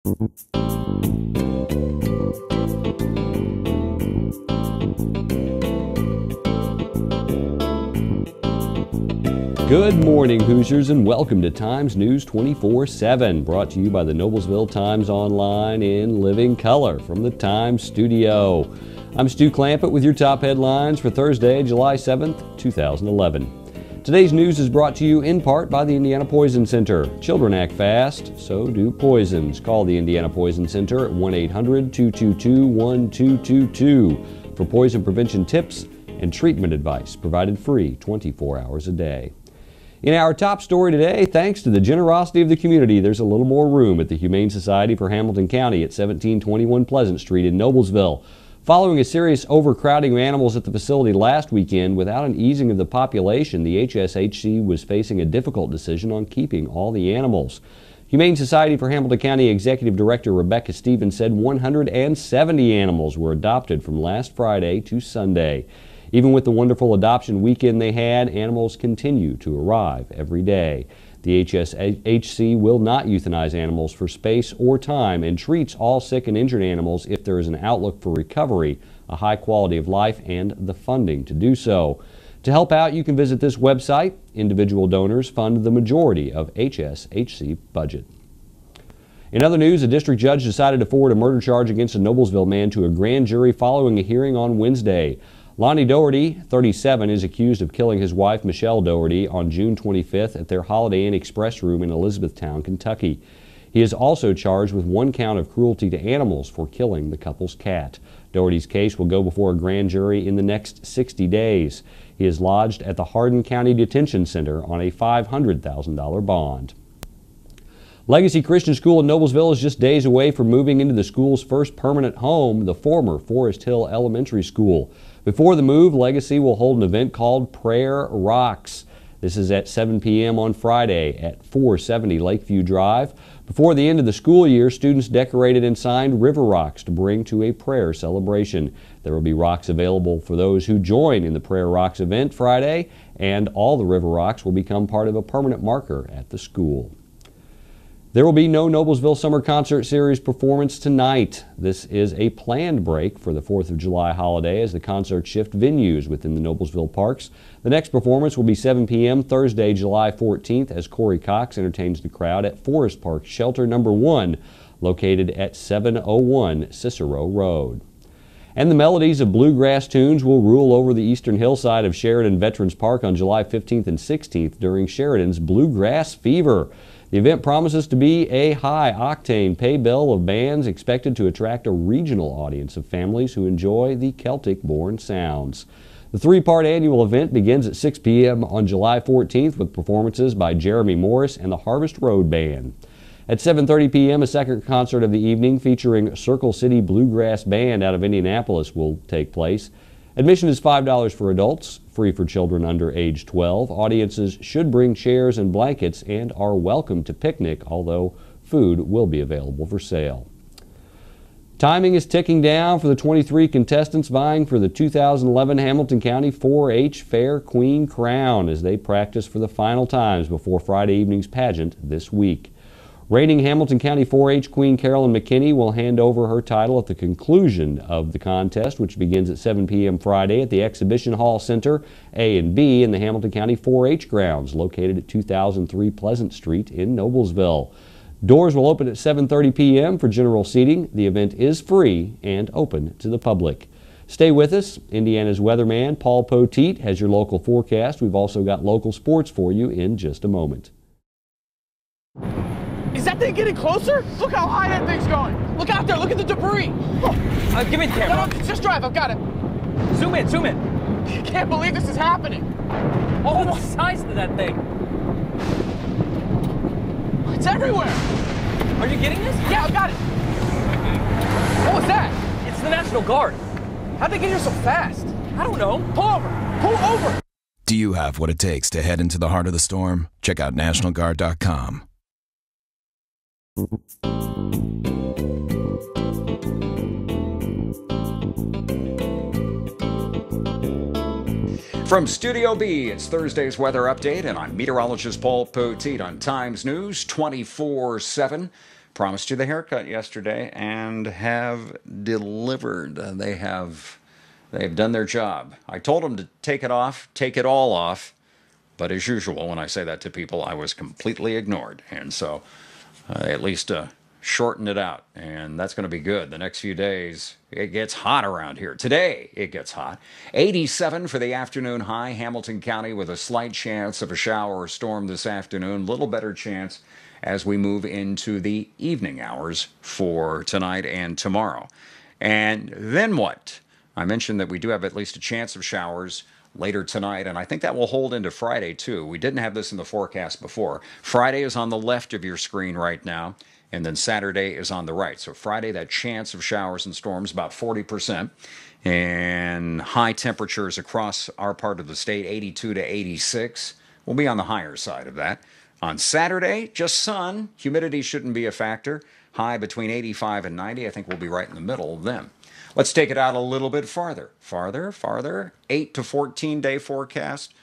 Good morning, Hoosiers, and welcome to Times News 24/7, brought to you by the Noblesville Times Online in living color from the Times studio. I'm Stu Clampett with your top headlines for Thursday, July 7th, 2011. Today's news is brought to you in part by the Indiana Poison Center. Children act fast, so do poisons. Call the Indiana Poison Center at 1-800-222-1222 for poison prevention tips and treatment advice, provided free 24 hours a day. In our top story today, thanks to the generosity of the community, there's a little more room at the Humane Society for Hamilton County at 1721 Pleasant Street in Noblesville. Following a serious overcrowding of animals at the facility last weekend, without an easing of the population, the HSHC was facing a difficult decision on keeping all the animals. Humane Society for Hamilton County Executive Director Rebecca Stevens said 170 animals were adopted from last Friday to Sunday. Even with the wonderful adoption weekend they had, animals continue to arrive every day. The HSHC will not euthanize animals for space or time and treats all sick and injured animals if there is an outlook for recovery, a high quality of life, and the funding to do so. To help out, you can visit this website. Individual donors fund the majority of HSHC budget. In other news, a district judge decided to forward a murder charge against a Noblesville man to a grand jury following a hearing on Wednesday. Lonnie Doherty, 37, is accused of killing his wife, Michelle Doherty, on June 25th at their Holiday Inn Express room in Elizabethtown, Kentucky. He is also charged with one count of cruelty to animals for killing the couple's cat. Doherty's case will go before a grand jury in the next 60 days. He is lodged at the Hardin County Detention Center on a $500,000 bond. Legacy Christian School in Noblesville is just days away from moving into the school's first permanent home, the former Forest Hill Elementary School. Before the move, Legacy will hold an event called Prayer Rocks. This is at 7 p.m. on Friday at 470 Lakeview Drive. Before the end of the school year, students decorated and signed river rocks to bring to a prayer celebration. There will be rocks available for those who join in the Prayer Rocks event Friday, and all the river rocks will become part of a permanent marker at the school. There will be no Noblesville Summer Concert Series performance tonight. This is a planned break for the 4th of July holiday as the concerts shift venues within the Noblesville parks. The next performance will be 7 p.m. Thursday, July 14th as Corey Cox entertains the crowd at Forest Park Shelter No. 1, located at 701 Cicero Road. And the melodies of bluegrass tunes will rule over the eastern hillside of Sheridan Veterans Park on July 15th and 16th during Sheridan's Bluegrass Fever. The event promises to be a high-octane pay bill of bands expected to attract a regional audience of families who enjoy the Celtic-born sounds. The three-part annual event begins at 6 p.m. on July 14th with performances by Jeremy Morris and the Harvest Road Band. At 7:30 p.m., a second concert of the evening featuring Circle City Bluegrass Band out of Indianapolis will take place. Admission is $5 for adults, free for children under age 12. Audiences should bring chairs and blankets and are welcome to picnic, although food will be available for sale. Timing is ticking down for the 23 contestants vying for the 2011 Hamilton County 4-H Fair Queen Crown as they practice for the final times before Friday evening's pageant this week. Reigning Hamilton County 4-H Queen Carolyn McKinney will hand over her title at the conclusion of the contest, which begins at 7 p.m. Friday at the Exhibition Hall Center A and B in the Hamilton County 4-H grounds located at 2003 Pleasant Street in Noblesville. Doors will open at 7:30 p.m. for general seating. The event is free and open to the public. Stay with us. Indiana's weatherman Paul Poteet has your local forecast. We've also got local sports for you in just a moment. Is that thing getting closer? Look how high that thing's going. Look out there, look at the debris. Give me the camera. No, just drive, I've got it. Zoom in, zoom in. I can't believe this is happening. Oh, the size of that thing. It's everywhere. Are you getting this? Yeah, I've got it. What was that? It's the National Guard. How'd they get here so fast? I don't know. Pull over, pull over. Do you have what it takes to head into the heart of the storm? Check out NationalGuard.com. From Studio B, it's Thursday's weather update, and I'm meteorologist Paul Poteet on Times News 24/7. promised you the haircut yesterday and have delivered. They've done their job. I told them to take it off, take it all off, but as usual, when I say that to people, I was completely ignored. And so at least shorten it out, and that's going to be good. The next few days, it gets hot around here. Today, it gets hot. 87 for the afternoon high, Hamilton County with a slight chance of a shower or storm this afternoon. Little better chance as we move into the evening hours for tonight and tomorrow. And then what? I mentioned that we do have at least a chance of showers later tonight, and I think that will hold into Friday too. We didn't have this in the forecast before. Friday is on the left of your screen right now, and then Saturday is on the right. So Friday, that chance of showers and storms, about 40%, and high temperatures across our part of the state, 82 to 86. We'll be on the higher side of that. On Saturday, just sun. Humidity shouldn't be a factor. High between 85 and 90. I think we'll be right in the middle of them. Let's take it out a little bit farther. Farther. 8 to 14 day forecast.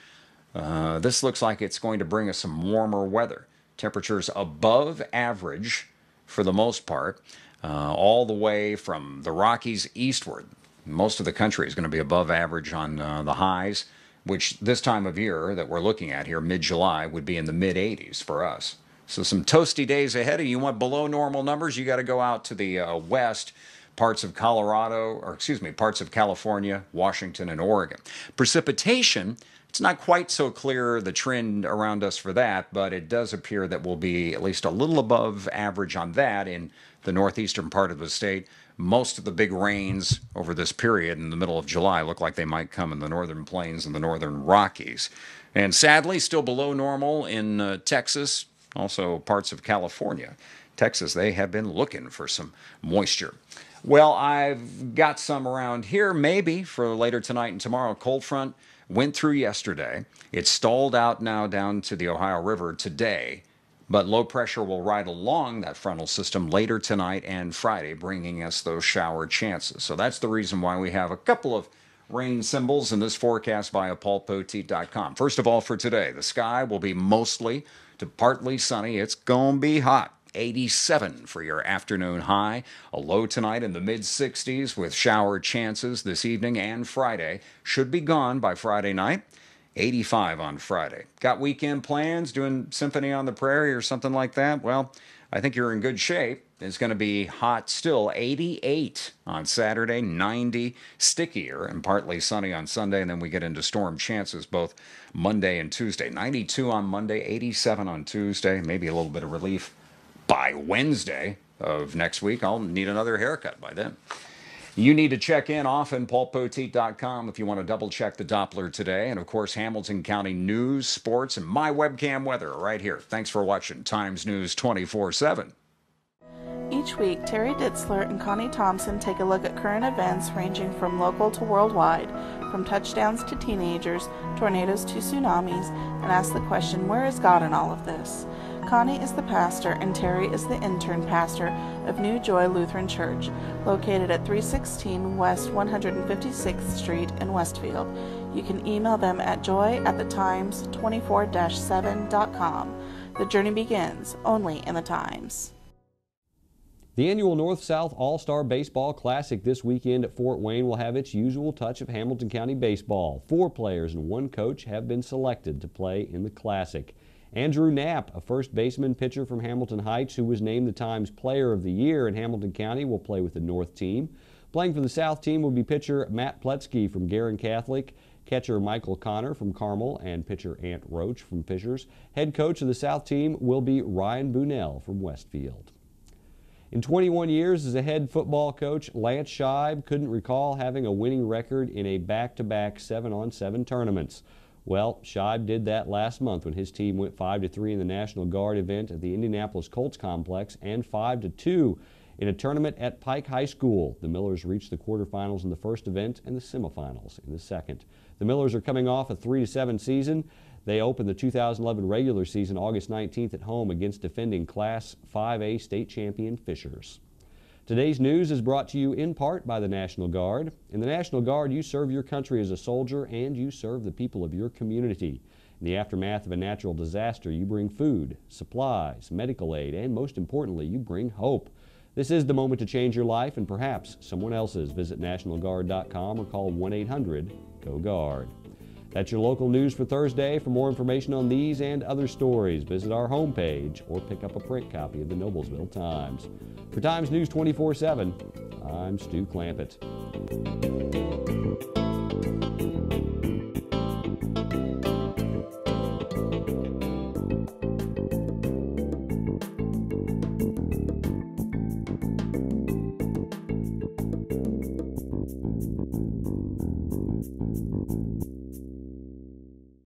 This looks like it's going to bring us some warmer weather. Temperatures above average for the most part, all the way from the Rockies eastward. Most of the country is going to be above average on the highs, which this time of year that we're looking at here, mid-July, would be in the mid-80s for us. So some toasty days ahead. You want below normal numbers, you got to go out to the west, parts of parts of California, Washington, and Oregon. Precipitation, it's not quite so clear the trend around us for that, but it does appear that we'll be at least a little above average on that in the northeastern part of the state. Most of the big rains over this period in the middle of July look like they might come in the northern plains and the northern Rockies. And sadly, still below normal in Texas, also parts of California. Texas, they have been looking for some moisture. Well, I've got some around here, maybe for later tonight and tomorrow. Cold front went through yesterday. It's stalled out now down to the Ohio River today, but low pressure will ride along that frontal system later tonight and Friday, bringing us those shower chances. So that's the reason why we have a couple of rain symbols in this forecast via paulpoteet.com. First of all, for today, the sky will be mostly to partly sunny. It's going to be hot. 87 for your afternoon high. A low tonight in the mid-60s with shower chances this evening and Friday. Should be gone by Friday night. 85 on Friday. Got weekend plans, doing Symphony on the Prairie or something like that? Well, I think you're in good shape. It's going to be hot still. 88 on Saturday, 90, stickier and partly sunny on Sunday, and then we get into storm chances both Monday and Tuesday. 92 on Monday, 87 on Tuesday, maybe a little bit of relief by Wednesday of next week. I'll need another haircut by then. You need to check in often, paulpoteet.com, if you want to double-check the Doppler today. And, of course, Hamilton County news, sports, and my webcam weather right here. Thanks for watching Times News 24/7. Each week, Terry Ditzler and Connie Thompson take a look at current events ranging from local to worldwide, from touchdowns to teenagers, tornadoes to tsunamis, and ask the question, where is God in all of this? Connie is the pastor and Terry is the intern pastor of New Joy Lutheran Church, located at 316 West 156th Street in Westfield. You can email them at joy@thetimes24-7.com. The journey begins only in the Times. The annual North-South All-Star Baseball Classic this weekend at Fort Wayne will have its usual touch of Hamilton County baseball. 4 players and 1 coach have been selected to play in the Classic. Andrew Knapp, a first baseman pitcher from Hamilton Heights who was named the Times Player of the Year in Hamilton County, will play with the North team. Playing for the South team will be pitcher Matt Pletzky from Guerin Catholic, catcher Michael Connor from Carmel, and pitcher Ant Roach from Fishers. Head coach of the South team will be Ryan Bunnell from Westfield. In 21 years as a head football coach, Lance Scheib couldn't recall having a winning record in a back-to-back 7-on-7 tournaments. Well, Scheib did that last month when his team went 5-3 in the National Guard event at the Indianapolis Colts complex and 5-2 in a tournament at Pike High School. The Millers reached the quarterfinals in the first event and the semifinals in the second. The Millers are coming off a 3-7 season. They opened the 2011 regular season August 19th at home against defending Class 5A state champion Fishers. Today's news is brought to you in part by the National Guard. In the National Guard, you serve your country as a soldier and you serve the people of your community. In the aftermath of a natural disaster, you bring food, supplies, medical aid, and most importantly, you bring hope. This is the moment to change your life and perhaps someone else's. Visit NationalGuard.com or call 1-800-GO-GUARD. That's your local news for Thursday. For more information on these and other stories, visit our homepage or pick up a print copy of the Noblesville Times. For Times News 24/7, I'm Stu Clampett.